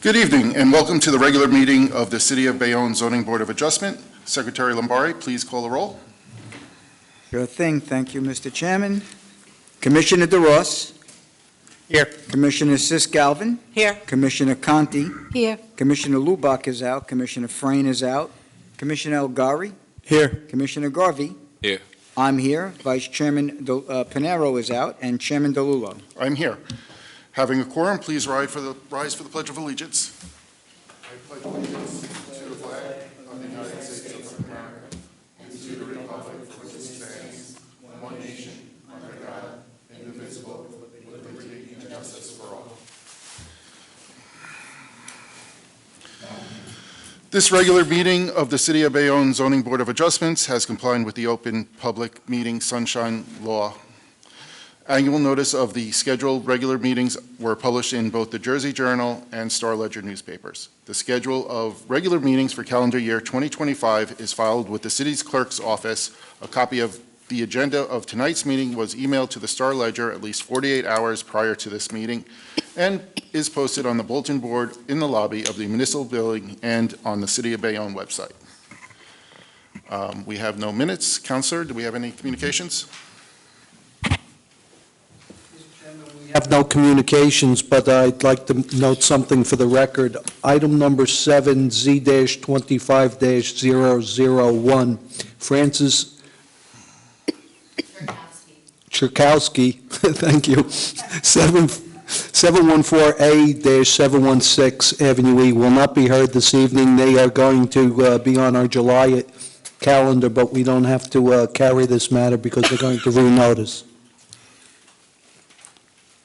Good evening and welcome to the regular meeting of the City of Bayonne Zoning Board of Adjustment. Secretary Lombari, please call the roll. Sure thing. Thank you, Mr. Chairman. Commissioner DeRoss. Here. Commissioner Sis-Galvin. Here. Commissioner Conti. Here. Commissioner Lubach is out. Commissioner Frayne is out. Commissioner Elgari. Here. Commissioner Garvey. Here. I'm here. Vice Chairman Pinero is out, and Chairman DeLullo. I'm here. Having a quorum, please rise for the Pledge of Allegiance. I pledge allegiance to the flag of the United States of America and to the republic for which it stands, one nation, under God, indivisible, with liberty and justice for all. This regular meeting of the City of Bayonne Zoning Board of Adjustments has complied with the Open Public Meeting Sunshine Law. Annual notice of the scheduled regular meetings were published in both the Jersey Journal and Star Ledger newspapers. The schedule of regular meetings for calendar year 2025 is filed with the city's clerk's office. A copy of the agenda of tonight's meeting was emailed to the Star Ledger at least 48 hours prior to this meeting and is posted on the bulletin board in the lobby of the municipal building and on the City of Bayonne website. We have no minutes. Counselor, do we have any communications? We have no communications, but I'd like to note something for the record. Item number 7, Z-25-001, Francis Churkowski, thank you, 714A-716 Avenue E will not be heard this evening. They are going to be on our July calendar, but we don't have to carry this matter because they're going to renotice.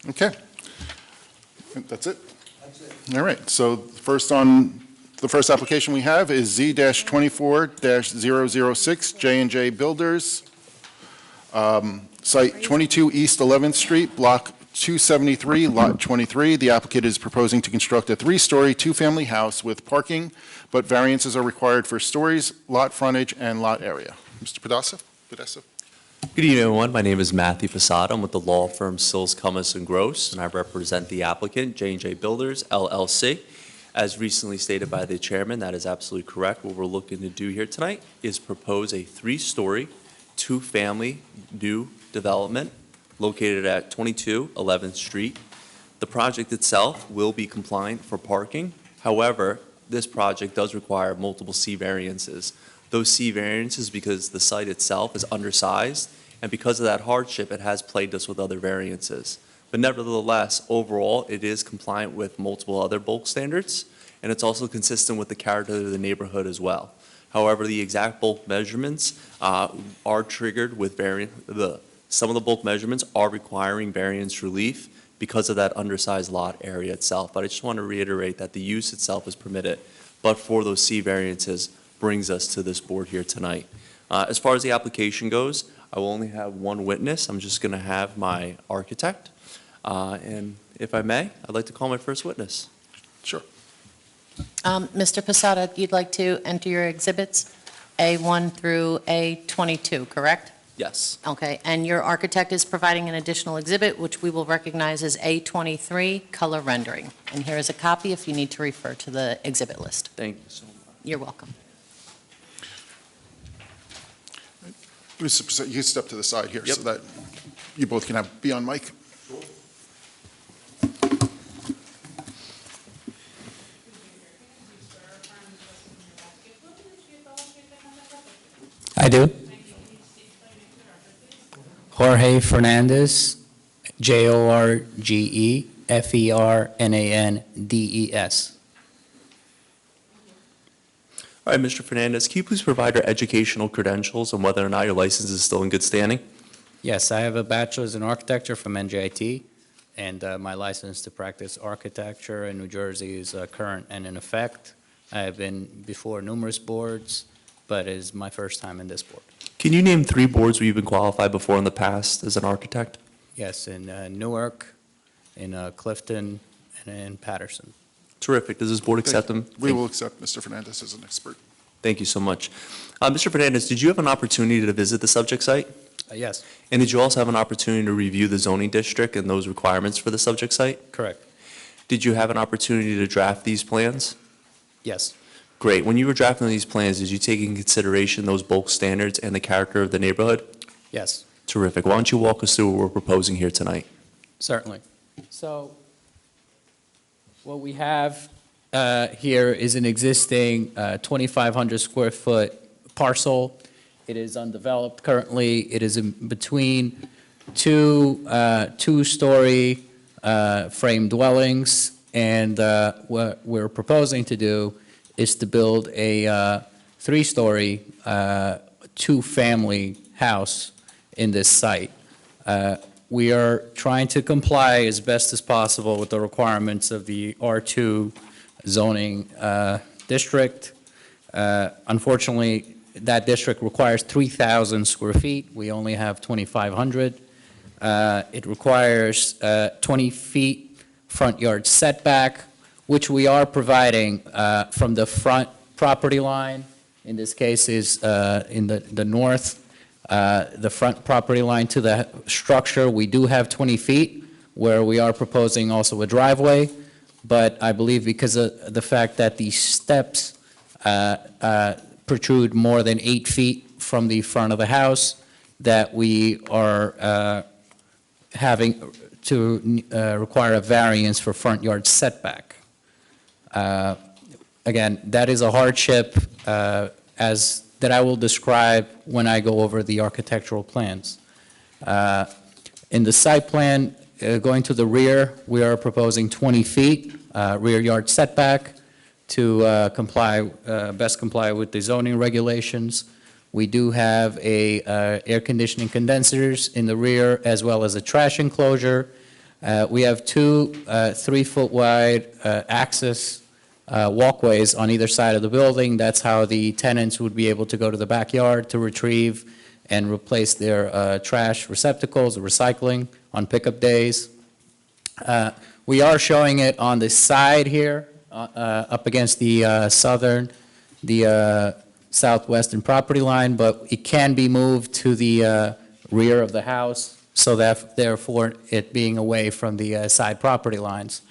Okay. That's it? That's it. All right. So the first application we have is Z-24-006 J&J Builders, site 22 East 11th Street, block 273, lot 23. The applicant is proposing to construct a 3-story, 2-family house with parking, but variances are required for stories, lot frontage, and lot area. Mr. Podesta? Good evening, everyone. My name is Matthew Posada. I'm with the law firm Sills, Cummis & Gross, and I represent the applicant, J&J Builders, LLC. As recently stated by the chairman, that is absolutely correct. What we're looking to do here tonight is propose a 3-story, 2-family new development located at 22 11th Street. The project itself will be compliant for parking. However, this project does require multiple C variances. Those C variances because the site itself is undersized, and because of that hardship, it has plagued us with other variances. But nevertheless, overall, it is compliant with multiple other bulk standards, and it's also consistent with the character of the neighborhood as well. However, the exact bulk measurements are triggered with some of the bulk measurements are requiring variance relief because of that undersized lot area itself. But I just want to reiterate that the use itself is permitted, but for those C variances, brings us to this board here tonight. As far as the application goes, I will only have one witness. I'm just going to have my architect. And if I may, I'd like to call my first witness. Sure. Mr. Posada, you'd like to enter your exhibits, A1 through A22, correct? Yes. Okay, and your architect is providing an additional exhibit, which we will recognize as A23, color rendering. And here is a copy if you need to refer to the exhibit list. Thank you so much. You're welcome. You step to the side here Yep. so that you both can be on mic. I do. Jorge Fernandez, Jorge Fernandez. All right, Mr. Fernandez, can you please provide your educational credentials and whether or not your license is still in good standing? Yes, I have a bachelor's in architecture from NJIT, and my license to practice architecture in New Jersey is current and in effect. I have been before numerous boards, but it is my first time in this board. Can you name 3 boards where you've been qualified before in the past as an architect? Yes, in Newark, in Clifton, and in Patterson. Terrific. Does this board accept them? We will accept Mr. Fernandez as an expert. Thank you so much. Mr. Fernandez, did you have an opportunity to visit the subject site? Yes, And did you also have an opportunity to review the zoning district and those requirements for the subject site? correct. Did you have an opportunity to draft these plans? Yes, Great. When you were drafting these plans, did you take in consideration those bulk standards and the character of the neighborhood? yes, Terrific. Why don't you walk us through what we're proposing here tonight? certainly. So what we have here is an existing 2,500 square foot parcel. It is undeveloped currently. It is in between two-story frame dwellings, and what we're proposing to do is to build a three-story, two-family house in this site. We are trying to comply as best as possible with the requirements of the R2 zoning district. Unfortunately, that district requires 3,000 square feet. We only have 2,500. It requires 20 feet front yard setback, which we are providing from the front property line. In this case is in the north, the front property line to the structure. We do have 20 feet where we are proposing also a driveway, but I believe because of the fact that the steps protrude more than 8 feet from the front of the house, that we are having to require a variance for front yard setback. Again, that is a hardship as that I will describe when I go over the architectural plans. In the site plan, going to the rear, we are proposing 20 feet rear yard setback to best comply with the zoning regulations. We do have air conditioning condensers in the rear as well as a trash enclosure. We have two 3-foot wide access walkways on either side of the building. That's how the tenants would be able to go to the backyard to retrieve and replace their trash receptacles or recycling on pickup days. We are showing it on the side here, up against the southwestern property line, but it can be moved to the rear of the house, so that therefore it being away from the side property lines.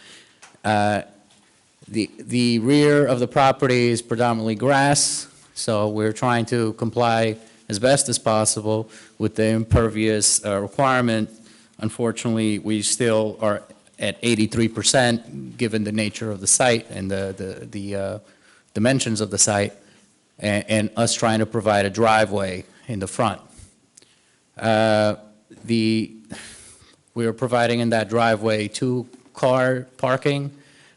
The rear of the property is predominantly grass, so we're trying to comply as best as possible with the impervious requirement. Unfortunately, we still are at 83%, given the nature of the site and the dimensions of the site, and us trying to provide a driveway in the front. We are providing in that driveway 2-car parking.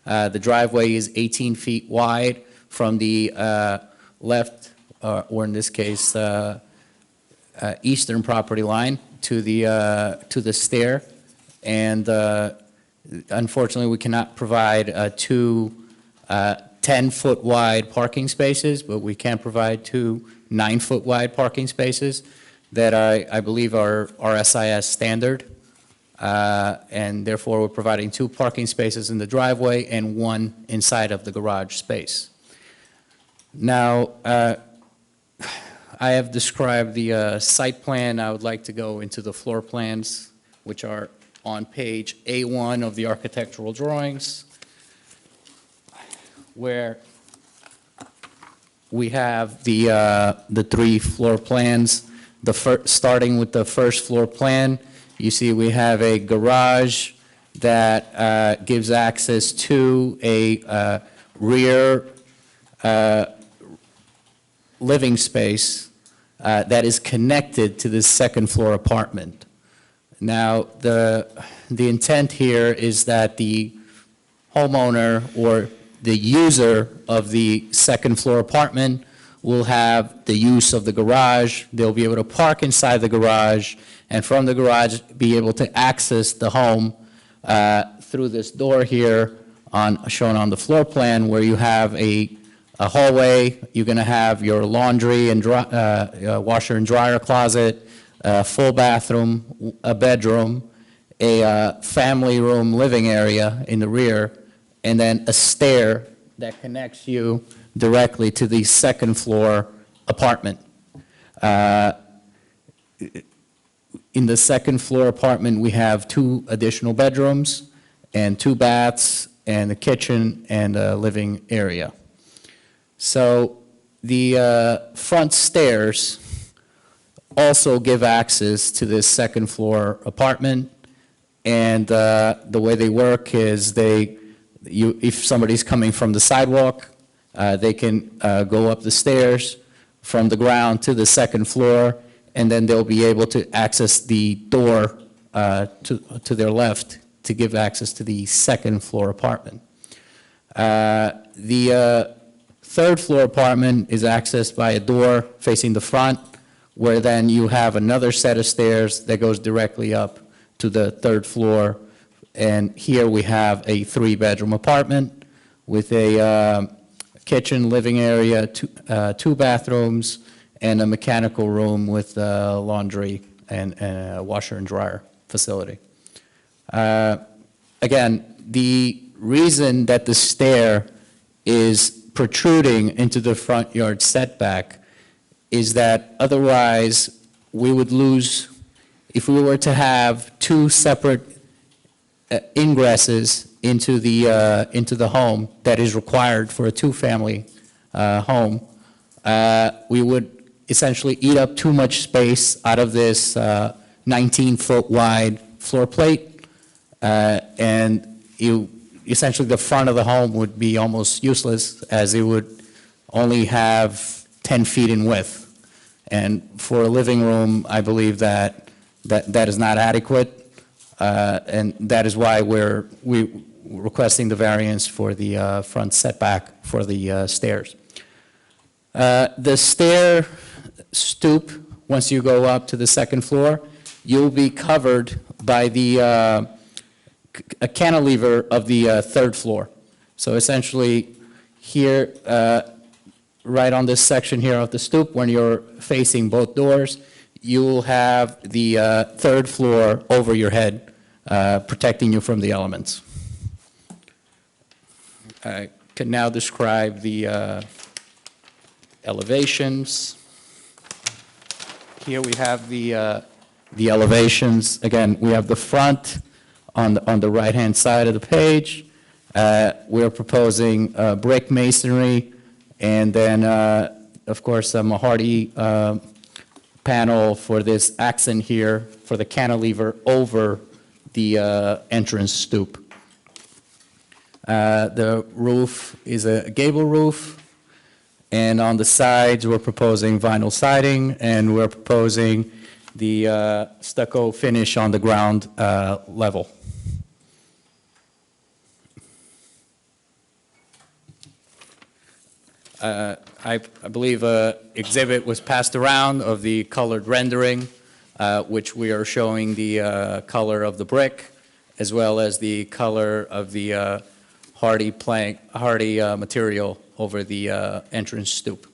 The driveway is 18 feet wide from the left, or in this case, eastern property line to the stair, and unfortunately, we cannot provide two 10-foot wide parking spaces, but we can provide two 9-foot wide parking spaces that I believe are RSIS standard. And therefore, we're providing 2 parking spaces in the driveway and 1 inside of the garage space. Now, I have described the site plan. I would like to go into the floor plans, which are on page A1 of the architectural drawings, where we have the 3 floor plans. Starting with the first floor plan, you see we have a garage that gives access to a rear living space that is connected to this second floor apartment. Now, the intent here is that the homeowner or the user of the second floor apartment will have the use of the garage. They'll be able to park inside the garage, and from the garage be able to access the home through this door here shown on the floor plan, where you have a hallway. You're going to have your laundry and washer and dryer closet, full bathroom, a bedroom, a family room living area in the rear, and then a stair that connects you directly to the second floor apartment. In the second floor apartment, we have 2 additional bedrooms and 2 baths and the kitchen and living area. So the front stairs also give access to this second floor apartment, and the way they work is if somebody's coming from the sidewalk, they can go up the stairs from the ground to the second floor, and then they'll be able to access the door to their left to give access to the second floor apartment. The third floor apartment is accessed by a door facing the front, where then you have another set of stairs that goes directly up to the third floor. And here we have a 3-bedroom apartment with a kitchen, living area, 2 bathrooms, and a mechanical room with laundry and a washer and dryer facility. Again, the reason that the stair is protruding into the front yard setback is that otherwise we would lose, if we were to have 2 separate ingresses into the home that is required for a 2-family home, we would essentially eat up too much space out of this 19-foot wide floor plate, and essentially the front of the home would be almost useless, as it would only have 10 feet in width. And for a living room, I believe that is not adequate, and that is why we're requesting the variance for the front setback for the stairs. The stair stoop, once you go up to the second floor, you'll be covered by the a cantilever of the third floor. So essentially, here, right on this section here of the stoop, when you're facing both doors, you'll have the third floor over your head, protecting you from the elements. I can now describe the elevations. Here we have the elevations. Again, we have the front on the right-hand side of the page. We're proposing brick masonry, and then, of course, a mahogany panel for this accent here for the cantilever over the entrance stoop. The roof is a gable roof, and on the sides, we're proposing vinyl siding, and we're proposing the stucco finish on the ground level. I believe an exhibit was passed around of the colored rendering, which we are showing the color of the brick, as well as the color of the hardy material over the entrance stoop.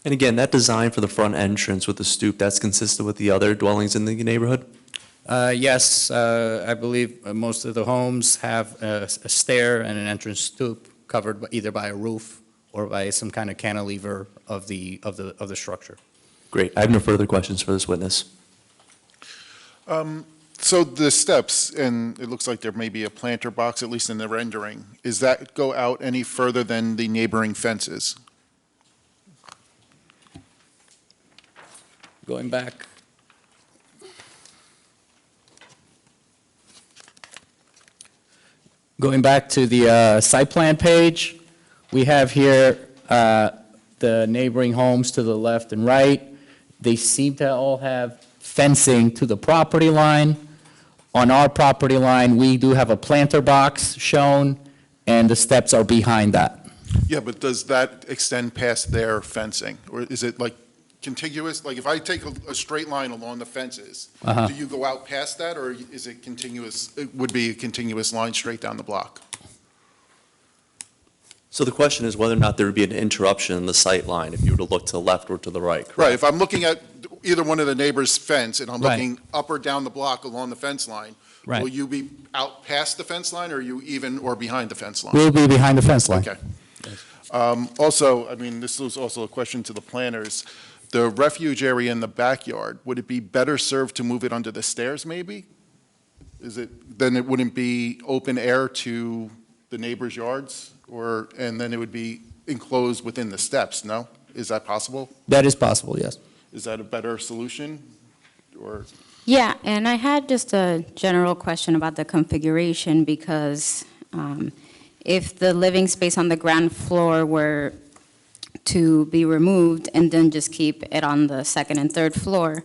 And again, that design for the front entrance with the stoop, that's consistent with the other dwellings in the neighborhood? Yes, I believe most of the homes have a stair and an entrance stoop covered either by a roof or by some kind of cantilever of the structure. Great. I have no further questions for this witness. So the steps, and it looks like there may be a planter box, at least in the rendering, is that go out any further than the neighboring fences? Going back. Going back to the site plan page, we have here the neighboring homes to the left and right. They seem to all have fencing to the property line. On our property line, we do have a planter box shown, and the steps are behind that. Yeah, but does that extend past their fencing? Or is it like contiguous? Like if I take a straight line along the fences, do you go out past that, or is it continuous? It would be a continuous line straight down the block. So the question is whether or not there would be an interruption in the sight line if you were to look to the left or to the right, correct? Right, if I'm looking at either one of the neighbors' fence and I'm Right. looking up or down the block along the fence line, Right. will you be out past the fence line, or are you even or behind the fence line? We'll be behind the fence line. Okay. Also, I mean, this was also a question to the planners. The refuge area in the backyard, would it be better served to move it under the stairs maybe? Then it wouldn't be open air to the neighbors' yards? And then it would be enclosed within the steps, no? Is that possible? That is possible, yes. Is that a better solution? Or, Yeah, and I had just a general question about the configuration because if the living space on the ground floor were to be removed and then just keep it on the second and third floor,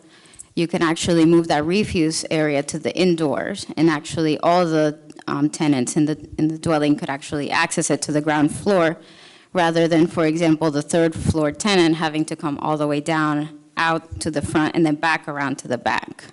you can actually move that refuse area to the indoors, and actually all the tenants in the dwelling could actually access it to the ground floor, rather than, for example, the third floor tenant having to come all the way down out to the front and then back around to the back.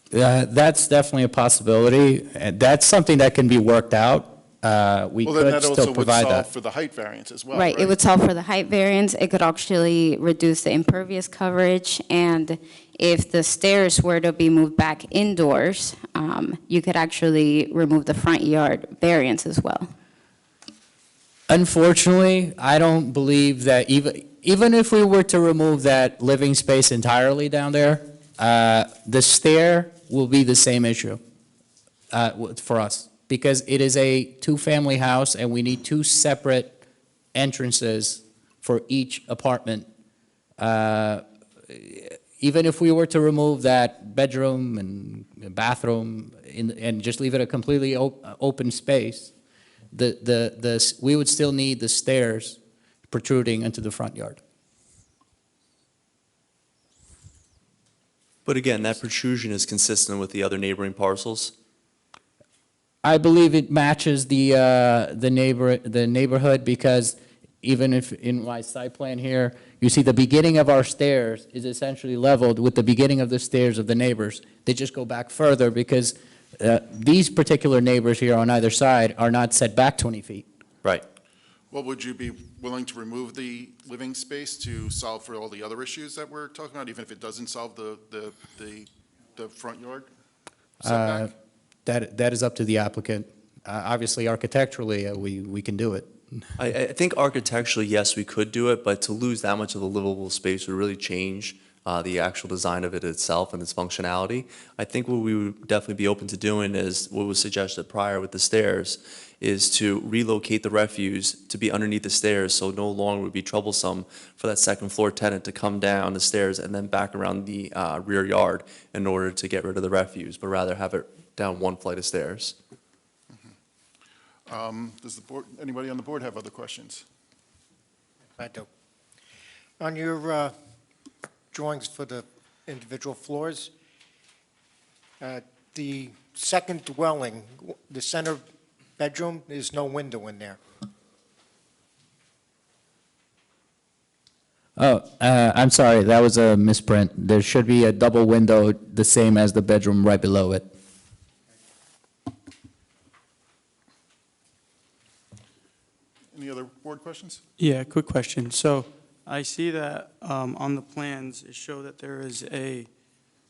That's definitely a possibility. And that's something that can be worked out. We well, then could that also still would provide solve that. for the height variance as well, Right, it would solve for the height variance. It could actually reduce the impervious coverage, and if the stairs were to be moved back indoors, you could actually remove the front yard variance as well. Unfortunately, I don't believe that even if we were to remove that living space entirely down there, the stair will be the same issue for us, because it is a two-family house and we need two separate entrances for each apartment. Even if we were to remove that bedroom and bathroom and just leave it a completely open space, we would still need the stairs protruding into the front yard. But again, that protrusion is consistent with the other neighboring parcels? I believe it matches the neighborhood, because even if in my site plan here, you see the beginning of our stairs is essentially leveled with the beginning of the stairs of the neighbors. They just go back further because these particular neighbors here on either side are not set back 20 feet. Right. well, would you be willing to remove the living space to solve for all the other issues that we're talking about, even if it doesn't solve the front yard setback? That is up to the applicant. Obviously, architecturally, we can do it. I think architecturally, yes, we could do it, but to lose that much of the livable space would really change the actual design of it itself and its functionality. I think what we would definitely be open to doing is what was suggested prior with the stairs, is to relocate the refuse to be underneath the stairs, so no longer would be troublesome for that second floor tenant to come down the stairs and then back around the rear yard in order to get rid of the refuse, but rather have it down one flight of stairs. Does the board, anybody on the board have other questions? I do. On your drawings for the individual floors, the second dwelling, the center bedroom, there's no window in there. Oh, I'm sorry, that was a misprint. There should be a double window, the same as the bedroom right below it. Any other board questions? Yeah, quick question. So I see that on the plans, it show that there is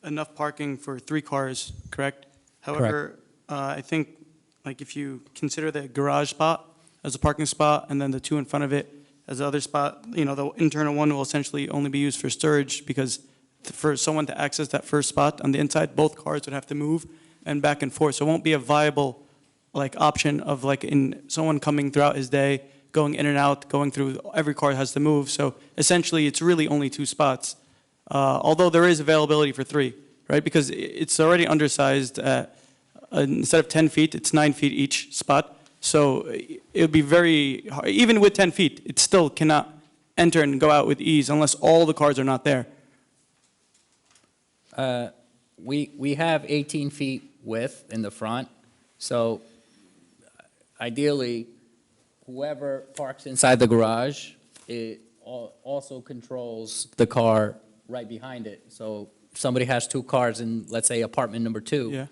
enough parking for 3 cars, correct? However, I think, like, if you consider the garage spot as a parking spot and then the 2 in front of it as the other spot, you know, the internal one will essentially only be used for storage, because for someone to access that first spot on the inside, both cars would have to move and back and forth. So it won't be a viable, like, option of, like, in someone coming throughout his day, going in and out, going through, every car has to move. So essentially, it's really only 2 spots, although there is availability for 3, right? Because it's already undersized. Instead of 10 feet, it's 9 feet each spot. So it would be very hard. Even with 10 feet, it still cannot enter and go out with ease unless all the cars are not there. We have 18 feet width in the front, so ideally, whoever parks inside the garage, it also controls the car right behind it. So if somebody has 2 cars in, let's say, apartment number 2, Yeah.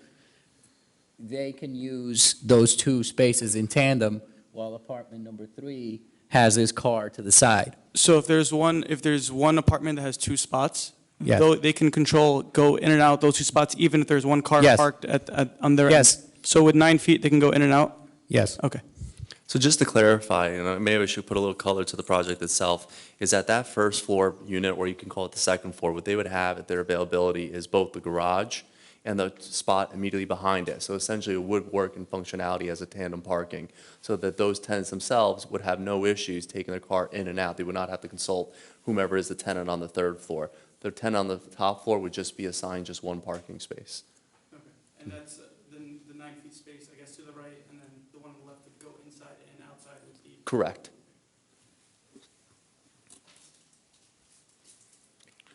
they can use those 2 spaces in tandem, while apartment number 3 has his car to the side. So if there's one apartment that has 2 spots, Yes. they can go in and out those 2 spots, even if there's one car Yes. parked on their Yes. end. So with 9 feet, they can go in and out? Yes. Okay. So just to clarify, and maybe I should put a little color to the project itself, is that first floor unit, or you can call it the second floor, what they would have at their availability is both the garage and the spot immediately behind it. So essentially, it would work in functionality as a tandem parking, so that those tenants themselves would have no issues taking their car in and out. They would not have to consult whomever is the tenant on the third floor. The tenant on the top floor would just be assigned just one parking space. Okay. And that's the 9 feet space, I guess, to the right, and then the one on the left would go inside and outside would be. Correct.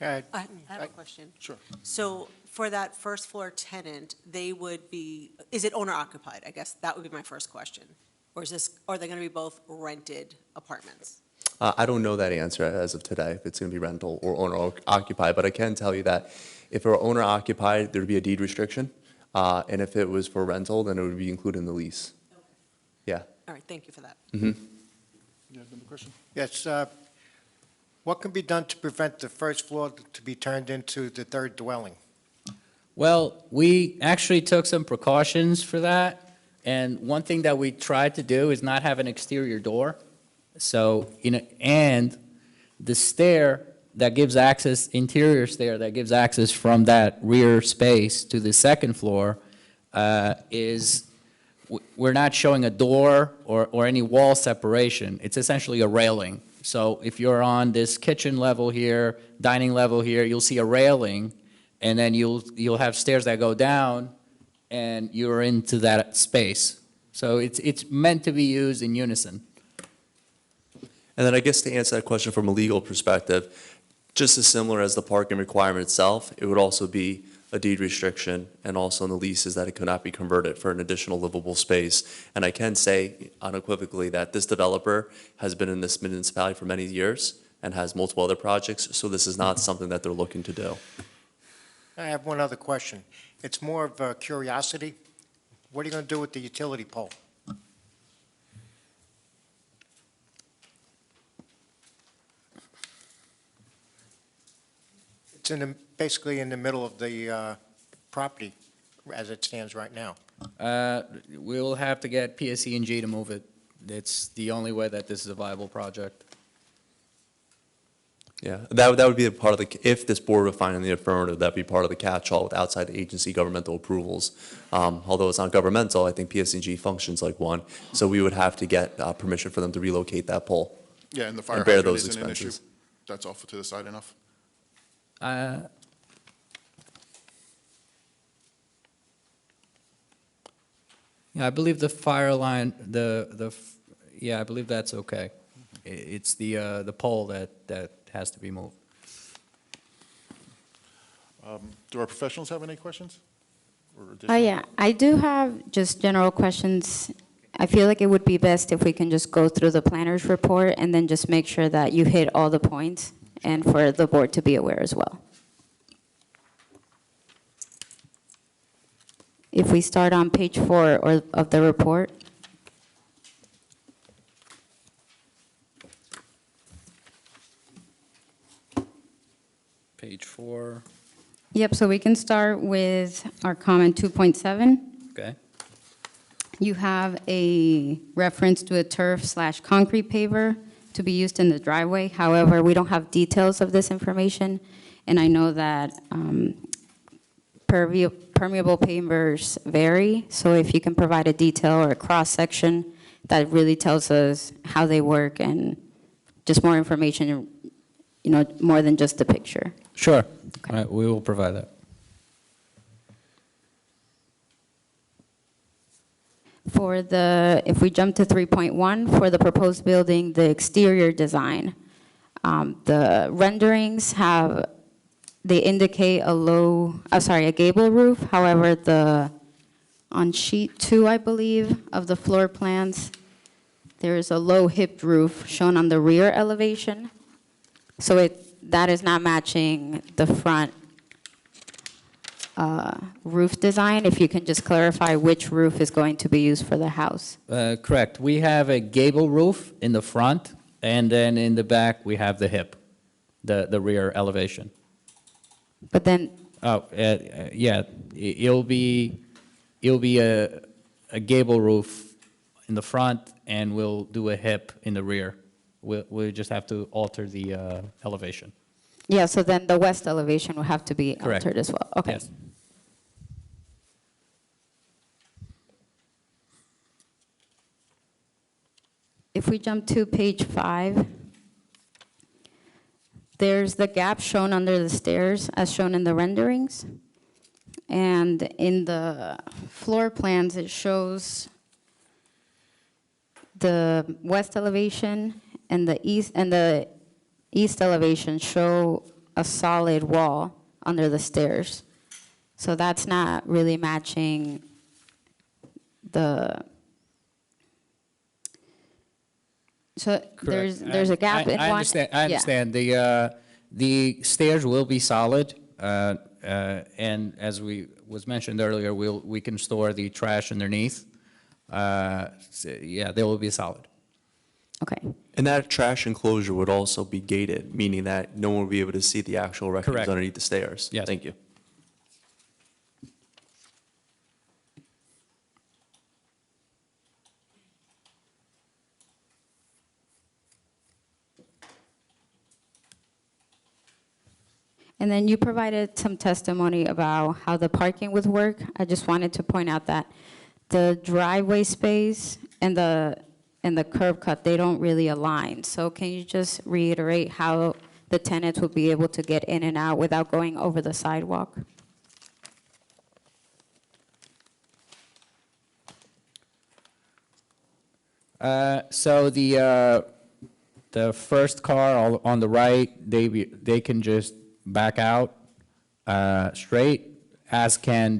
Uh, I have a question. Sure. So for that first floor tenant, they would be, is it owner occupied? I guess that would be my first question. Or is this, are they going to be both rented apartments? I don't know that answer as of today, if it's going to be rental or owner occupied, but I can tell you that if it were owner occupied, there'd be a deed restriction, and if it was for rental, then it would be included in the lease. Okay. Yeah. All right, thank you for that. You have another question? Yes, what can be done to prevent the first floor to be turned into the third dwelling? Well, we actually took some precautions for that, and one thing that we tried to do is not have an exterior door. So, and the stair that gives access, interior stair that gives access from that rear space to the second floor we're not showing a door or any wall separation. It's essentially a railing. So if you're on this kitchen level here, dining level here, you'll see a railing, and then you'll have stairs that go down, and you're into that space. So it's meant to be used in unison. And then I guess to answer that question from a legal perspective, just as similar as the parking requirement itself, it would also be a deed restriction, and also in the leases that it could not be converted for an additional livable space. And I can say unequivocally that this developer has been in this municipality for many years and has multiple other projects, so this is not something that they're looking to do. I have one other question. It's more of a curiosity. What are you going to do with the utility pole? It's basically in the middle of the property as it stands right now. We'll have to get PSE&G to move it. It's the only way that this is a viable project. Yeah, that would be a part of the, if this board were finding the affirmative, that'd be part of the catch-all with outside agency governmental approvals. Although it's not governmental, I think PSE&G functions like one, so we would have to get permission for them to relocate that pole. Yeah, and the fire And bear hydrant those isn't an issue. expenses. That's off to the side enough? Yeah, I believe the fire line, yeah, I believe that's okay. It's the pole that has to be moved. Do our professionals have any questions? Or Oh, additional? yeah, I do have just general questions. I feel like it would be best if we can just go through the planner's report and then just make sure that you hit all the points, and for the board to be aware as well. If we start on page 4 of the report. Page 4, Yep, so we can start with our comment 2.7. okay. You have a reference to a turf/concrete paver to be used in the driveway. However, we don't have details of this information, and I know that permeable pavers vary, so if you can provide a detail or a cross-section that really tells us how they work and just more information, more than just a picture. Sure, Okay. all right, we will provide that. If we jump to 3.1, for the proposed building, the exterior design, the renderings they indicate a gable roof. However, on sheet 2, I believe, of the floor plans, there is a low hipped roof shown on the rear elevation. So that is not matching the front roof design. If you can just clarify which roof is going to be used for the house. Correct, we have a gable roof in the front, and then in the back, we have the hip, the rear elevation. But then, Yeah, it'll be a gable roof in the front, and we'll do a hip in the rear. We'll just have to alter the elevation. yeah, so then the west elevation will have to be Correct. altered as well. Okay. Yes. if we jump to page 5, there's the gap shown under the stairs as shown in the renderings. And in the floor plans, it shows the west elevation and the east elevation show a solid wall under the stairs. So that's not really matching the, so there's a gap in one. I understand, I Yeah. understand. The stairs will be solid, and as was mentioned earlier, we can store the trash underneath. So, yeah, they will be solid. Okay. And that trash enclosure would also be gated, meaning that no one will be able to see the actual records Correct. underneath the stairs. Yes. Thank you. And then you provided some testimony about how the parking would work. I just wanted to point out that the driveway space and the curb cut, they don't really align. So can you just reiterate how the tenants will be able to get in and out without going over the sidewalk? So the first car on the right, they can just back out straight, as can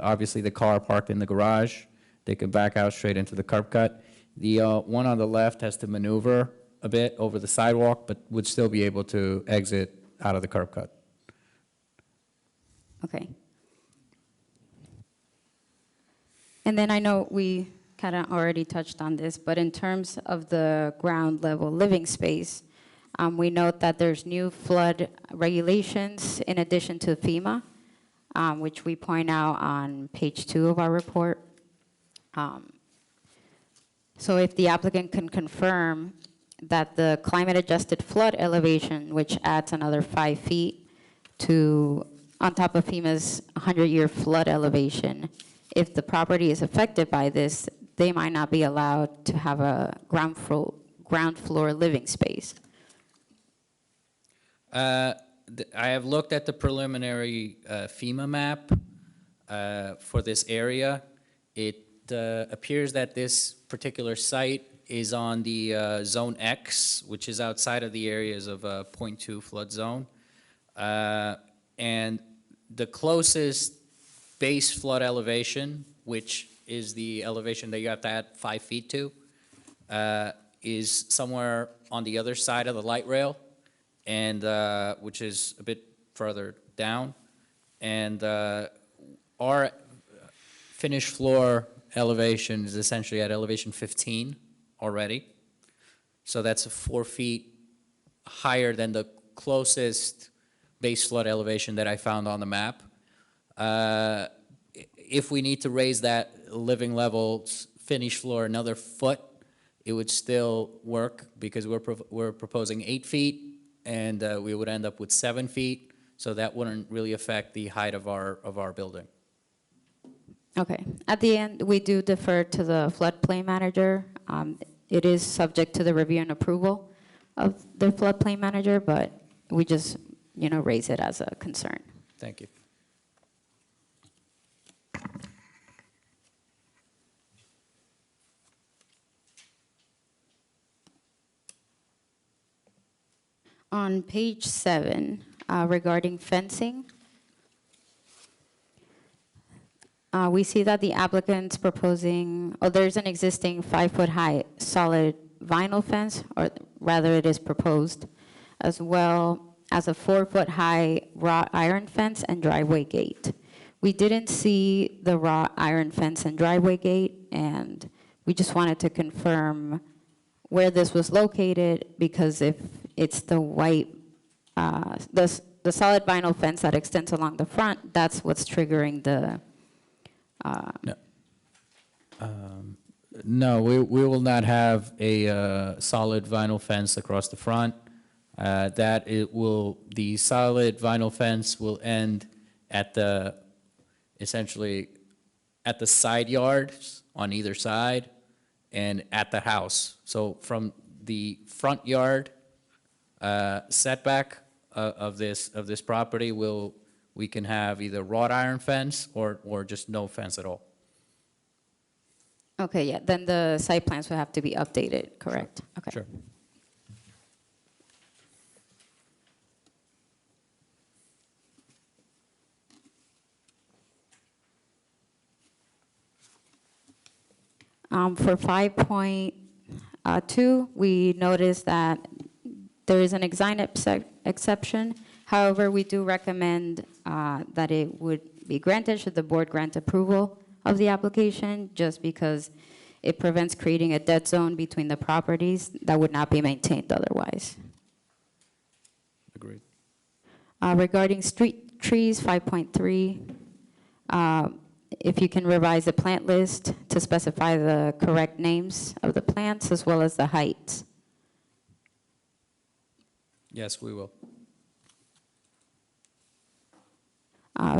obviously the car parked in the garage. They can back out straight into the curb cut. The one on the left has to maneuver a bit over the sidewalk, but would still be able to exit out of the curb cut. Okay. And then I know we kind of already touched on this, but in terms of the ground level living space, we note that there's new flood regulations in addition to FEMA, which we point out on page 2 of our report. So if the applicant can confirm that the climate-adjusted flood elevation, which adds another 5 feet on top of FEMA's 100-year flood elevation, if the property is affected by this, they might not be allowed to have a ground floor living space. I have looked at the preliminary FEMA map for this area. It appears that this particular site is on the Zone X, which is outside of the areas of 0.2 flood zone. And the closest base flood elevation, which is the elevation that you have to add 5 feet to, is somewhere on the other side of the light rail, and which is a bit further down. And our finished floor elevation is essentially at elevation 15 already. So that's 4 feet higher than the closest base flood elevation that I found on the map. If we need to raise that living level finished floor another foot, it would still work, because we're proposing 8 feet, and we would end up with 7 feet, so that wouldn't really affect the height of our building. Okay. At the end, we do defer to the floodplain manager. It is subject to the review and approval of the floodplain manager, but we just, raise it as a concern. Thank you. On page 7, regarding fencing, we see that the applicant's proposing, there's an existing 5-foot-high solid vinyl fence, or rather it is proposed, as well as a 4-foot-high wrought iron fence and driveway gate. We didn't see the wrought iron fence and driveway gate, and we just wanted to confirm where this was located, because if it's the white, the solid vinyl fence that extends along the front, that's what's triggering the... No, we will not have a solid vinyl fence across the front. The solid vinyl fence will end at essentially at the side yards on either side, and at the house. So from the front yard setback of this property, we can have either wrought iron fence or just no fence at all. Okay, yeah, then the site plans will have to be updated, correct? Okay. Sure. For 5.2, we noticed that there is an exception. However, we do recommend that it would be granted should the board grant approval of the application, just because it prevents creating a dead zone between the properties that would not be maintained otherwise. Agreed. Regarding street trees, 5.3, if you can revise the plant list to specify the correct names of the plants as well as the heights. Yes, we will.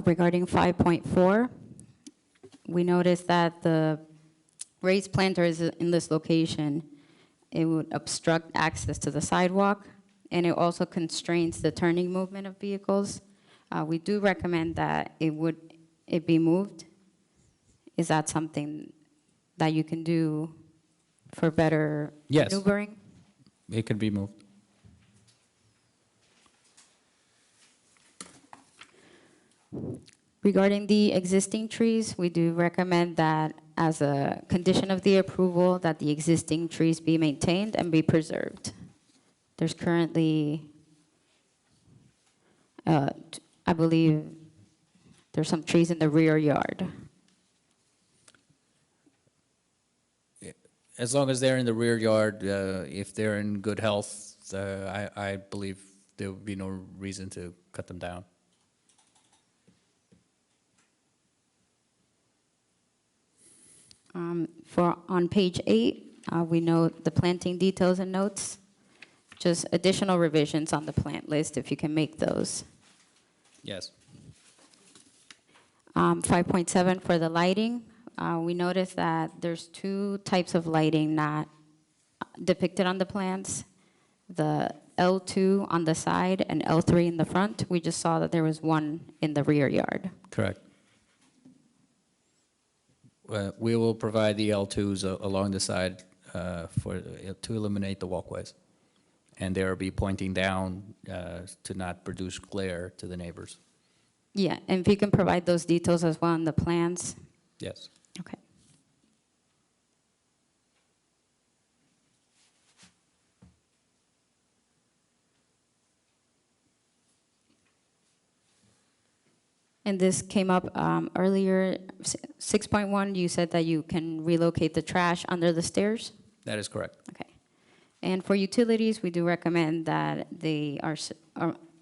Regarding 5.4, we noticed that the raised planters in this location, it would obstruct access to the sidewalk, and it also constrains the turning movement of vehicles. We do recommend that it be moved. Is that something that you can do for better Yes. maneuvering? It could be moved. Regarding the existing trees, we do recommend that as a condition of the approval, that the existing trees be maintained and be preserved. There's currently, I believe, there's some trees in the rear yard. As long as they're in the rear yard, if they're in good health, I believe there would be no reason to cut them down. On page 8, we note the planting details and notes, just additional revisions on the plant list, if you can make those. Yes. 5.7 for the lighting, we noticed that there's two types of lighting not depicted on the plans. The L2 on the side and L3 in the front. We just saw that there was one in the rear yard. Correct. We will provide the L2s along the side to eliminate the walkways. And they'll be pointing down to not produce glare to the neighbors. Yeah, and if you can provide those details as well on the plans. Yes. Okay. And this came up earlier, 6.1, you said that you can relocate the trash under the stairs? That is correct. Okay. And for utilities, we do recommend that they are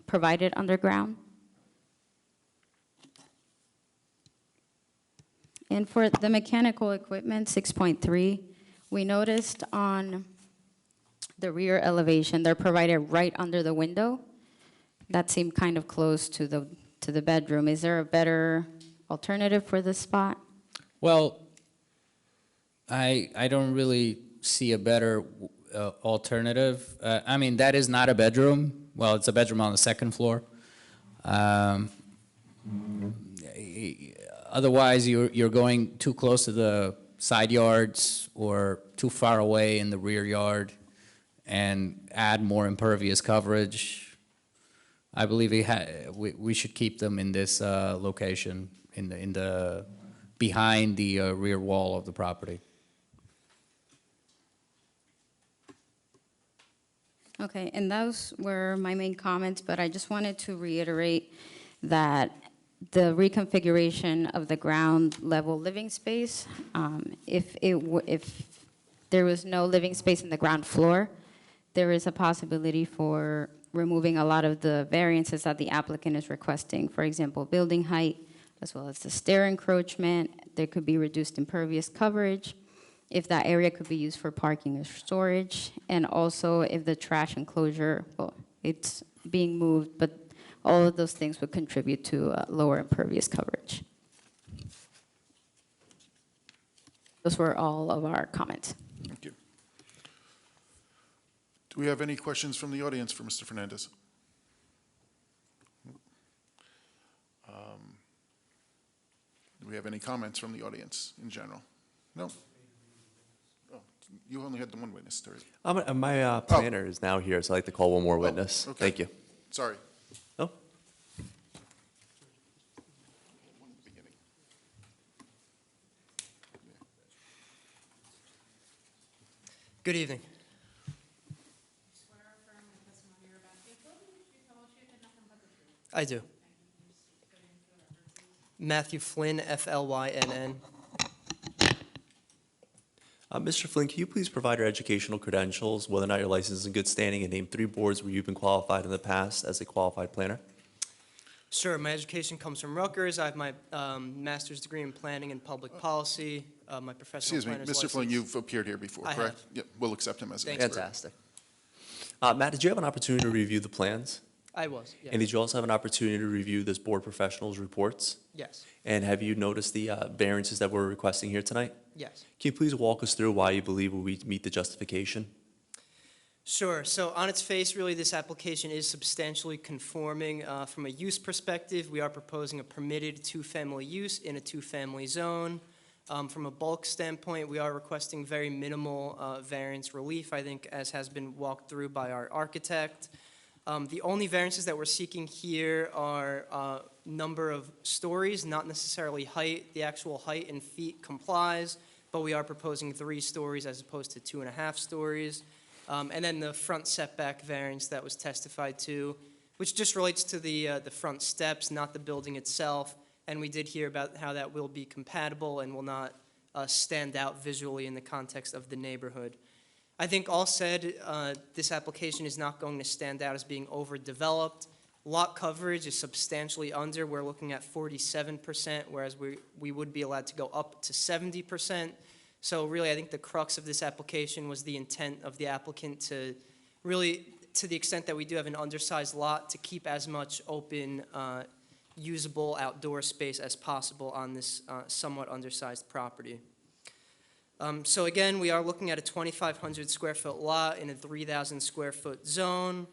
provided underground. And for the mechanical equipment, 6.3, we noticed on the rear elevation, they're provided right under the window. That seemed kind of close to the bedroom. Is there a better alternative for this spot? Well, I don't really see a better alternative. I mean, that is not a bedroom. Well, it's a bedroom on the second floor. Otherwise, you're going too close to the side yards or too far away in the rear yard and add more impervious coverage. I believe we should keep them in this location, in the behind the rear wall of the property. Okay, and those were my main comments, but I just wanted to reiterate that the reconfiguration of the ground level living space, if there was no living space in the ground floor, there is a possibility for removing a lot of the variances that the applicant is requesting. For example, building height, as well as the stair encroachment. There could be reduced impervious coverage, if that area could be used for parking or storage, and also if the trash enclosure, well, it's being moved, but all of those things would contribute to lower impervious coverage. Those were all of our comments. Do we have any questions from the audience for Mr. Fernandez? Do we have any comments from the audience in general? No? Oh, you only had the one witness, Terry. My planner is now here, so I'd like to call one more witness. okay. Thank you. Sorry. No? Good evening. I do. Matthew Flynn, Flynn. Mr. Flynn, can you please provide your educational credentials, whether or not your license is in good standing, and name 3 boards where you've been qualified in the past as a qualified planner? Sure, my education comes from Rutgers. I have my master's degree in planning and public policy, my professional Excuse me, planner's Mr. Flynn, license. you've appeared here before, I correct? have. Yep, we'll accept him as an Thank expert. Fantastic. Matt, did you have an opportunity to review the plans? I was, yes. And did you also have an opportunity to review this board professional's reports? Yes, And have you noticed the variances that we're requesting here tonight? yes. Can you please walk us through why you believe we meet the justification? Sure. So on its face, really, this application is substantially conforming. From a use perspective, we are proposing a permitted 2-family use in a 2-family zone. From a bulk standpoint, we are requesting very minimal variance relief, I think, as has been walked through by our architect. The only variances that we're seeking here are number of stories, not necessarily height. The actual height in feet complies, but we are proposing 3 stories as opposed to 2.5 stories. And then the front setback variance that was testified to, which just relates to the front steps, not the building itself. And we did hear about how that will be compatible and will not stand out visually in the context of the neighborhood. I think all said, this application is not going to stand out as being overdeveloped. Lot coverage is substantially under. We're looking at 47%, whereas we would be allowed to go up to 70%. So really, I think the crux of this application was the intent of the applicant to really, to the extent that we do have an undersized lot, to keep as much open, usable outdoor space as possible on this somewhat undersized property. So again, we are looking at a 2,500 square foot lot in a 3,000 square foot zone.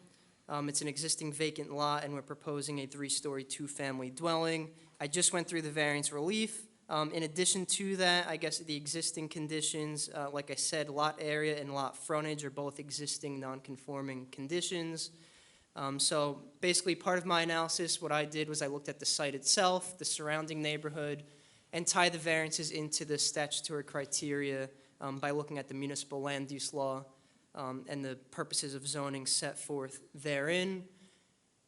It's an existing vacant lot, and we're proposing a 3-story, 2-family dwelling. I just went through the variance relief. In addition to that, I guess the existing conditions, like I said, lot area and lot frontage are both existing non-conforming conditions. So basically, part of my analysis, what I did was I looked at the site itself, the surrounding neighborhood, and tie the variances into the statutory criteria by looking at the municipal land use law and the purposes of zoning set forth therein.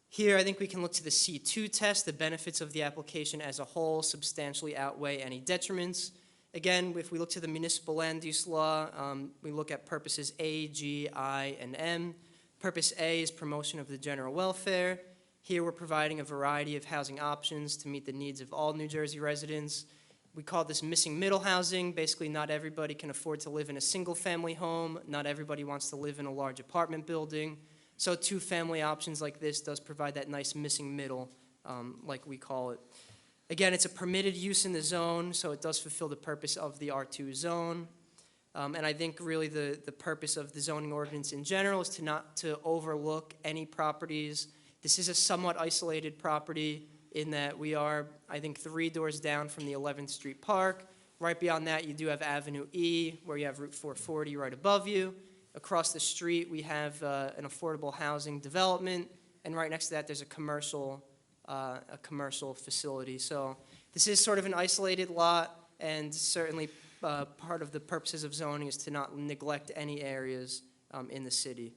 Here, I think we can look to the C2 test. The benefits of the application as a whole substantially outweigh any detriments. Again, if we look to the municipal land use law, we look at purposes A, G, I, and M. Purpose A is promotion of the general welfare. Here, we're providing a variety of housing options to meet the needs of all New Jersey residents. We call this missing middle housing. Basically, not everybody can afford to live in a single-family home. Not everybody wants to live in a large apartment building. So 2-family options like this does provide that nice missing middle, like we call it. Again, it's a permitted use in the zone, so it does fulfill the purpose of the R2 zone. And I think really the purpose of the zoning ordinance in general is not to overlook any properties. This is a somewhat isolated property in that we are, I think, 3 doors down from the 11th Street Park. Right beyond that, you do have Avenue E, where you have Route 440 right above you. Across the street, we have an affordable housing development, and right next to that, there's a commercial facility. So this is sort of an isolated lot, and certainly part of the purposes of zoning is to not neglect any areas in the city.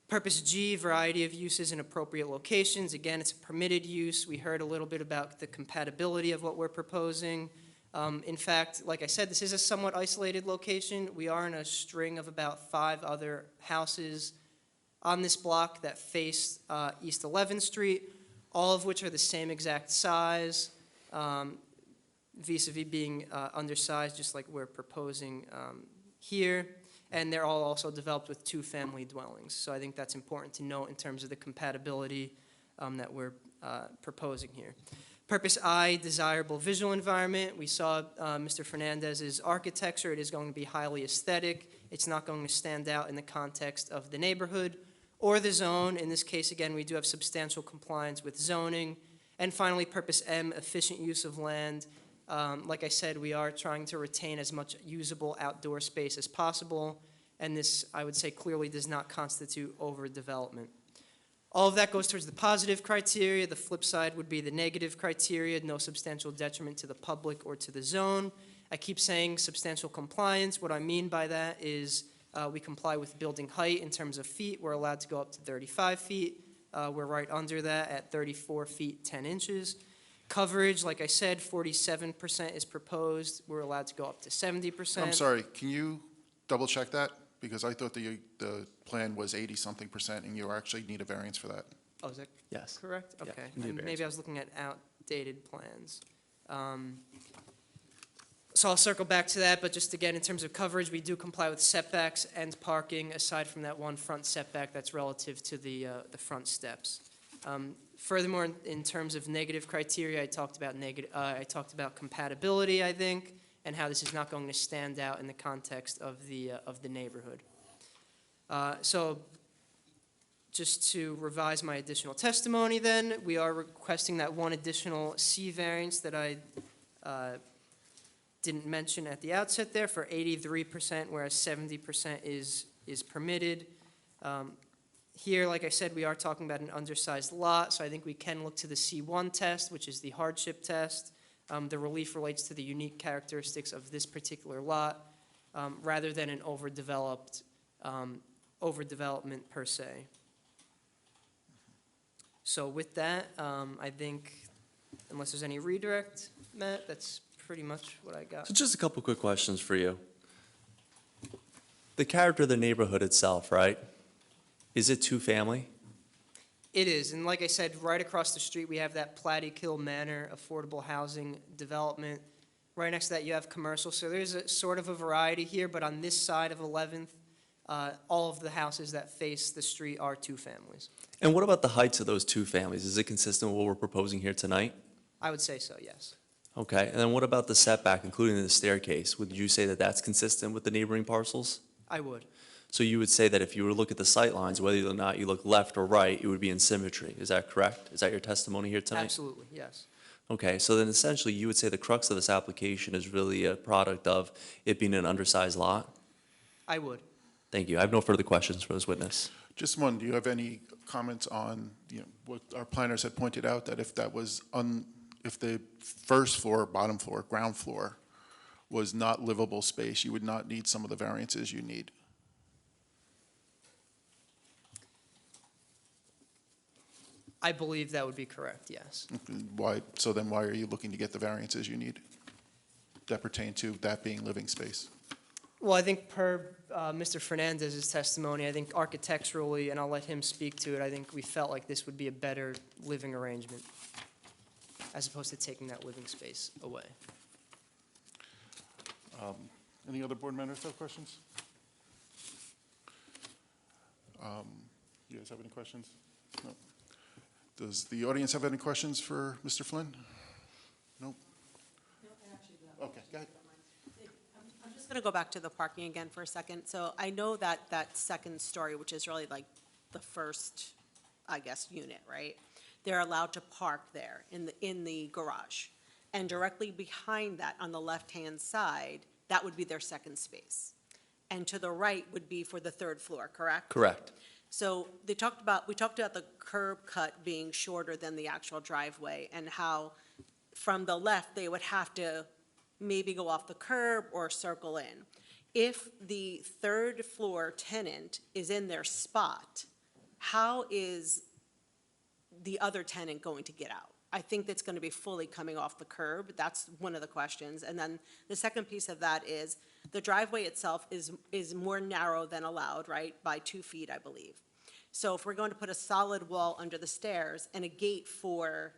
Purpose G, variety of uses in appropriate locations. Again, it's a permitted use. We heard a little bit about the compatibility of what we're proposing. In fact, like I said, this is a somewhat isolated location. We are in a string of about 5 other houses on this block that face East 11th Street, all of which are the same exact size, vis-a-vis being undersized, just like we're proposing here. And they're all also developed with 2-family dwellings. So I think that's important to note in terms of the compatibility that we're proposing here. Purpose I, desirable visual environment. We saw Mr. Fernandez's architecture. It is going to be highly aesthetic. It's not going to stand out in the context of the neighborhood or the zone. In this case, again, we do have substantial compliance with zoning. And finally, purpose M, efficient use of land. Like I said, we are trying to retain as much usable outdoor space as possible. And this, I would say, clearly does not constitute overdevelopment. All of that goes towards the positive criteria. The flip side would be the negative criteria, no substantial detriment to the public or to the zone. I keep saying substantial compliance. What I mean by that is we comply with building height in terms of feet. We're allowed to go up to 35 feet. We're right under that at 34 feet 10 inches. Coverage, like I said, 47% is proposed. We're allowed to go up to 70%. I'm sorry, can you double check that? Because I thought the plan was 80-something%, and you actually need a variance for that. Oh, is that Yes. correct? Yeah, Okay. you need a And variance. maybe I was looking at outdated plans. So I'll circle back to that, but just again, in terms of coverage, we do comply with setbacks and parking, aside from that one front setback that's relative to the front steps. Furthermore, in terms of negative criteria, I talked about compatibility, I think, and how this is not going to stand out in the context of the neighborhood. So just to revise my additional testimony then, we are requesting that one additional C variance that I didn't mention at the outset there for 83%, whereas 70% is permitted. Here, like I said, we are talking about an undersized lot, so I think we can look to the C1 test, which is the hardship test. The relief relates to the unique characteristics of this particular lot, rather than an overdevelopment per se. So with that, I think, unless there's any redirect, Matt, that's pretty much what I got. So just a couple quick questions for you. The character of the neighborhood itself, right? Is it two-family? It is, and like I said, right across the street, we have that Plattykill Manor affordable housing development. Right next to that, you have commercial, so there's a sort of a variety here, but on this side of 11th, all of the houses that face the street are two families. And what about the heights of those two families? Is it consistent with what we're proposing here tonight? I would say so, yes. Okay, and then what about the setback, including the staircase? Would you say that that's consistent with the neighboring parcels? I would. So you would say that if you were to look at the sight lines, whether or not you look left or right, it would be in symmetry. Is that correct? Is that your testimony here tonight? Absolutely, yes. Okay, so then essentially you would say the crux of this application is really a product of it being an undersized lot? I would. Thank you. I have no further questions for this witness. Just one, do you have any comments on, what our planners had pointed out, that if that was if the first floor, bottom floor, ground floor was not livable space, you would not need some of the variances you need? I believe that would be correct, yes. Why, so then why are you looking to get the variances you need that pertain to that being living space? Well, I think per Mr. Fernandez's testimony, I think architecturally, and I'll let him speak to it, I think we felt like this would be a better living arrangement as opposed to taking that living space away. Any other board members have questions? You guys have any questions? No. Does the audience have any questions for Mr. Flynn? No? Okay, go ahead. I'm just going to go back to the parking again for a second. So I know that that second story, which is really like the first, I guess, unit, right? They're allowed to park there in the garage. And directly behind that, on the left-hand side, that would be their second space. And to the right would be for the third floor, correct? Correct. So we talked about the curb cut being shorter than the actual driveway, and how from the left, they would have to maybe go off the curb or circle in. If the third floor tenant is in their spot, how is the other tenant going to get out? I think that's going to be fully coming off the curb. That's one of the questions. And then the second piece of that is the driveway itself is more narrow than allowed, right, by 2 feet, I believe. So if we're going to put a solid wall under the stairs and a gate for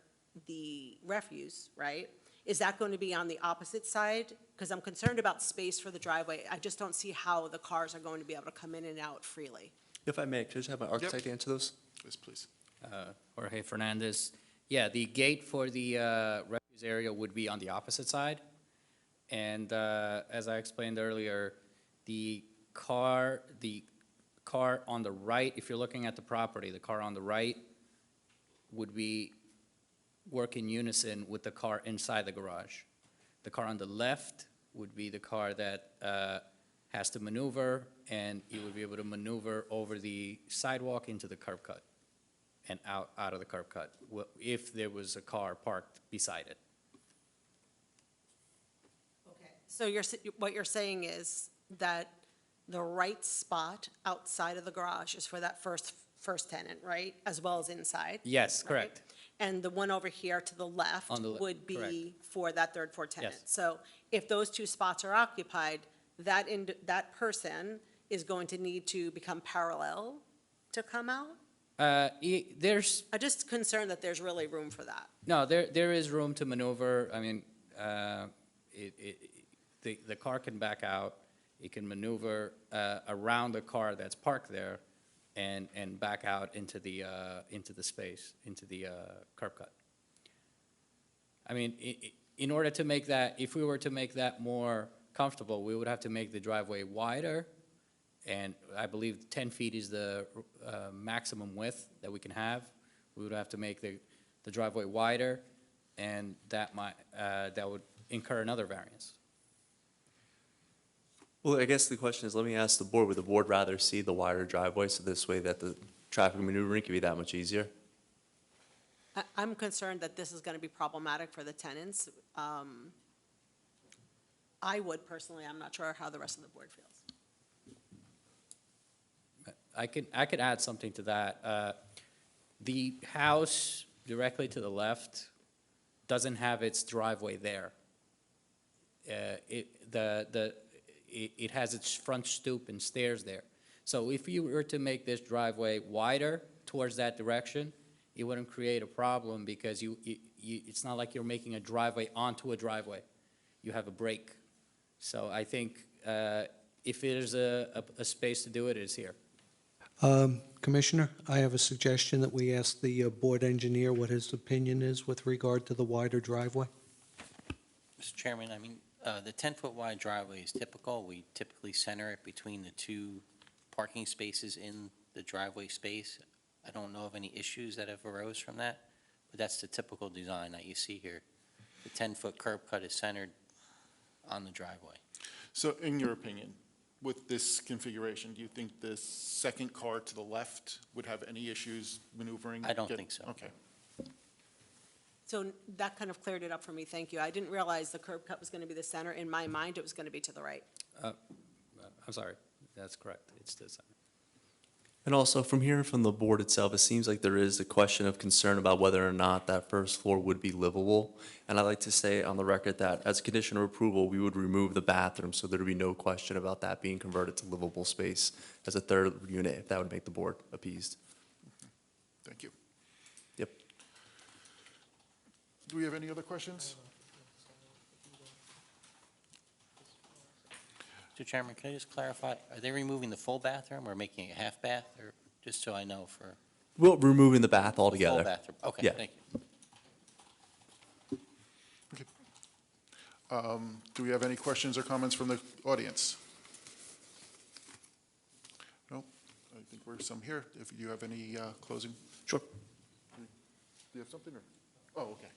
the refuse, right, is that going to be on the opposite side? Because I'm concerned about space for the driveway. I just don't see how the cars are going to be able to come in and out freely. If I may, could I just have my architect answer those? Yes, please. Jorge Fernandez, Yeah, the gate for the refuse area would be on the opposite side. And as I explained earlier, the car on the right, if you're looking at the property, the car on the right would be work in unison with the car inside the garage. The car on the left would be the car that has to maneuver, and you would be able to maneuver over the sidewalk into the curb cut and out of the curb cut, if there was a car parked beside it. Okay. So what you're saying is that the right spot outside of the garage is for that first tenant, right? As well as inside? Yes, right? correct. And the one over here to the left On the would be correct. for that third floor tenant? Yes. So if those two spots are occupied, that person is going to need to become parallel to come out? There's, I'm just concerned that there's really room for that. no, there is room to maneuver. I mean, the car can back out, it can maneuver around the car that's parked there and back out into the space, into the curb cut. I mean, in order to make that, if we were to make that more comfortable, we would have to make the driveway wider, and I believe 10 feet is the maximum width that we can have. We would have to make the driveway wider, and that would incur another variance. Well, I guess the question is, let me ask the board, would the board rather see the wider driveway so this way that the traffic maneuvering can be that much easier? I'm concerned that this is going to be problematic for the tenants. I would personally, I'm not sure how the rest of the board feels. I could add something to that. The house directly to the left doesn't have its driveway there. It has its front stoop and stairs there. So if you were to make this driveway wider towards that direction, it wouldn't create a problem because it's not like you're making a driveway onto a driveway. You have a break. So I think if there's a space to do it, it's here. Commissioner, I have a suggestion that we ask the board engineer what his opinion is with regard to the wider driveway. Mr. Chairman, I mean, the 10-foot wide driveway is typical. We typically center it between the two parking spaces in the driveway space. I don't know of any issues that have arose from that, but that's the typical design that you see here. The 10-foot curb cut is centered on the driveway. So in your opinion, with this configuration, do you think the second car to the left would have any issues maneuvering? I don't think so. Okay. So that kind of cleared it up for me, thank you. I didn't realize the curb cut was going to be the center. In my mind, it was going to be to the right. I'm sorry, that's correct. It's the center. And also, from hearing from the board itself, it seems like there is a question of concern about whether or not that first floor would be livable. And I'd like to say on the record that as a condition of approval, we would remove the bathroom, so there would be no question about that being converted to livable space as a third unit, if that would make the board appeased. Thank you. Yep. Do we have any other questions? Mr. Chairman, can I just clarify, are they removing the full bathroom or making it a half bath, or just so I know for Well, removing the bath full altogether. bathroom? Okay, Yeah. thank you. Do we have any questions or comments from the audience? No, I think we're some here. If you have any closing? Sure. Do you have something? Or? Oh, okay.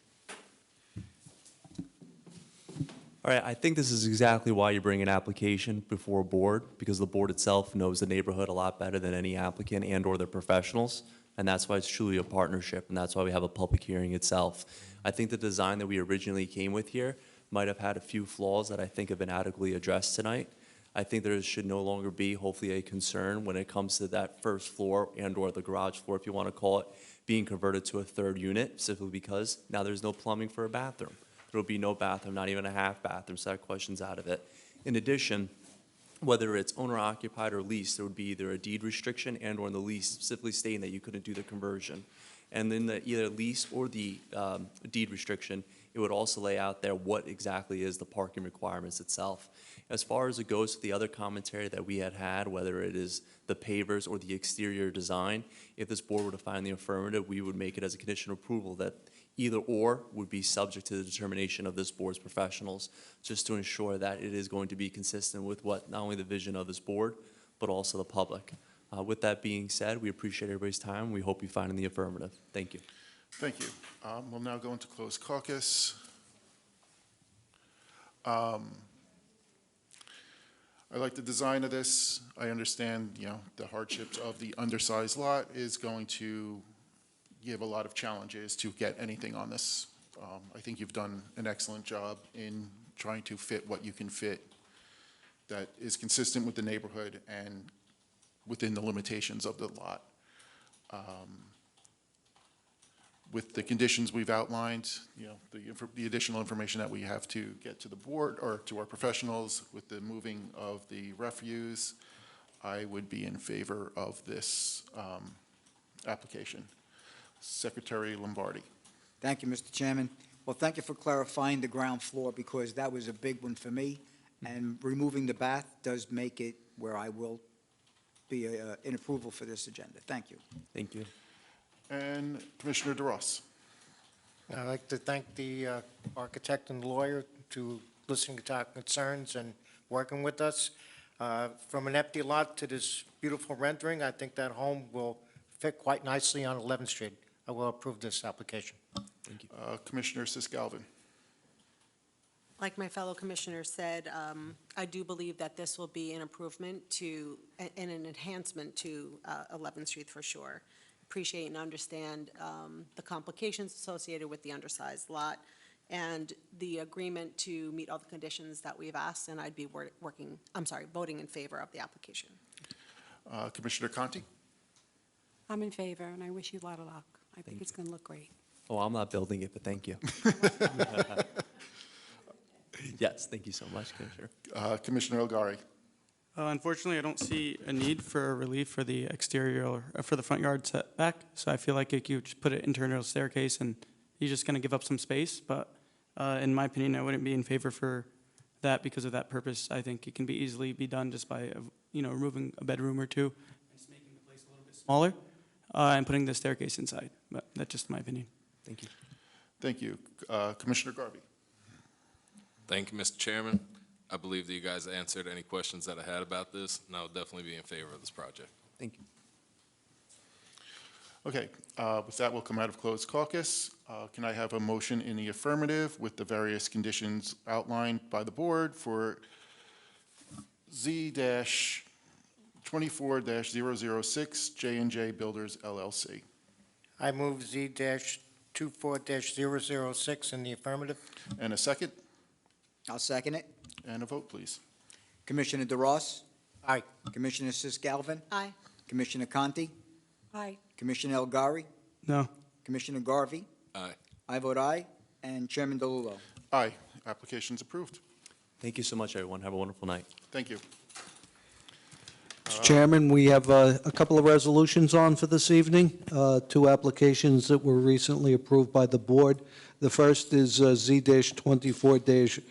All right, I think this is exactly why you bring an application before a board, because the board itself knows the neighborhood a lot better than any applicant and/or their professionals, and that's why it's truly a partnership, and that's why we have a public hearing itself. I think the design that we originally came with here might have had a few flaws that I think have been adequately addressed tonight. I think there should no longer be, hopefully, a concern when it comes to that first floor and/or the garage floor, if you want to call it, being converted to a third unit, simply because now there's no plumbing for a bathroom. There'll be no bathroom, not even a half bathroom, so that question's out of it. In addition, whether it's owner occupied or leased, there would be either a deed restriction and/or in the lease specifically stating that you couldn't do the conversion. And then the either lease or the deed restriction, it would also lay out there what exactly is the parking requirements itself. As far as it goes to the other commentary that we had, whether it is the pavers or the exterior design, if this board were to find the affirmative, we would make it as a condition of approval that Either or would be subject to the determination of this board's professionals, just to ensure that it is going to be consistent with what, not only the vision of this board, but also the public. With that being said, we appreciate everybody's time. We hope you find in the affirmative. Thank you. Thank you. We'll now go into closed caucus. I like the design of this. I understand, the hardships of the undersized lot is going to give a lot of challenges to get anything on this. I think you've done an excellent job in trying to fit what you can fit that is consistent with the neighborhood and within the limitations of the lot. With the conditions we've outlined, the additional information that we have to get to the board or to our professionals with the moving of the refuse, I would be in favor of this application. Secretary Lombardi. Thank you, Mr. Chairman. Well, thank you for clarifying the ground floor, because that was a big one for me, and removing the bath does make it where I will be in approval for this agenda. Thank you. Thank you. And Commissioner DeRoss. I'd like to thank the architect and lawyer to listening to our concerns and working with us. From an empty lot to this beautiful rendering, I think that home will fit quite nicely on 11th Street. I will approve this application. Thank you. Commissioner Sis-Galvin. Like my fellow commissioner said, I do believe that this will be an improvement to, and an enhancement to 11th Street for sure. Appreciate and understand the complications associated with the undersized lot and the agreement to meet all the conditions that we've asked, and I'd be voting in favor of the application. Commissioner Conti. I'm in favor, and I wish you a lot of luck. I think it's going to look great. Oh, I'm not building it, but thank you. Yes, thank you so much, Commissioner. Commissioner Elgari. Unfortunately, I don't see a need for a relief for the exterior or for the front yard setback, so I feel like if you just put an internal staircase and you're just going to give up some space, but in my opinion, I wouldn't be in favor for that because of that purpose. I think it can be easily be done just by, removing a bedroom or two, and just making the place a little bit smaller, and putting the staircase inside, but that's just my opinion. Thank you. Thank you. Commissioner Garvey. Thank you, Mr. Chairman. I believe that you guys answered any questions that I had about this, and I will definitely be in favor of this project. Thank you. Okay, with that, we'll come out of closed caucus. Can I have a motion in the affirmative with the various conditions outlined by the board for Z-24-006 J&J Builders LLC? I move Z-24-006 in the affirmative. And a second? I'll second it. And a vote, please. Commissioner DeRoss? Aye. Commissioner Sis-Galvin? Aye. Commissioner Conti? Aye. Commissioner Elgari? No. Commissioner Garvey? Aye. I vote aye. And Chairman DeLullo? Aye. Application's approved. Thank you so much, everyone. Have a wonderful night. Thank you. Mr. Chairman, we have a couple of resolutions on for this evening, two applications that were recently approved by the board. The first is Z-24-010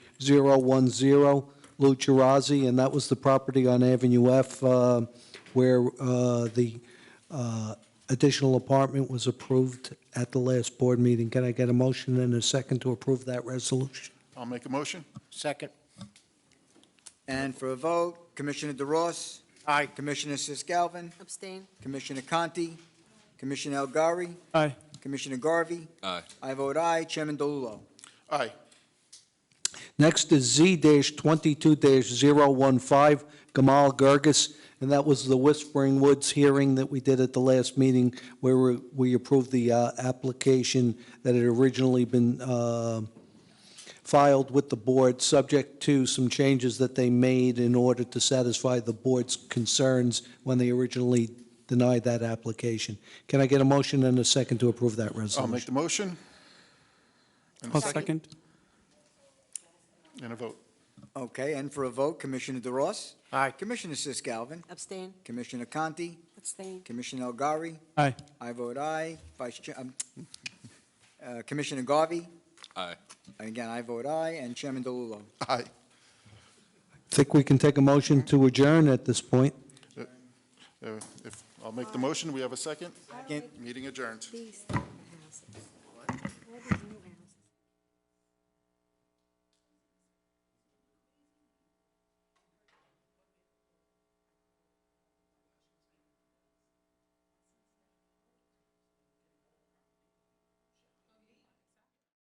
Lou Chirazi, and that was the property on Avenue F where the additional apartment was approved at the last board meeting. Can I get a motion and a second to approve that resolution? I'll make a motion. Second. And for a vote, Commissioner DeRoss? Aye. Commissioner Sis-Galvin? Abstain? Commissioner Conti? Commissioner Elgari? Aye. Commissioner Garvey? Aye. I vote aye. Chairman DeLullo? Aye. Next is Z-22-015 Gamal Gergis, and that was the Whispering Woods hearing that we did at the last meeting where we approved the application that had originally been filed with the board, subject to some changes that they made in order to satisfy the board's concerns when they originally denied that application. Can I get a motion and a second to approve that resolution? I'll make the motion. And a I'll second. And a vote. Okay, and for a vote, Commissioner DeRoss? Aye. Commissioner Sis-Galvin? Abstain? Commissioner Conti? Abstain. Commissioner Elgari? Aye. I vote aye. Commissioner Garvey? Aye. And again, I vote aye. And Chairman DeLullo? Aye. Think we can take a motion to adjourn at this point? If I'll make the motion, we have a second. Second. Meeting adjourned. Please.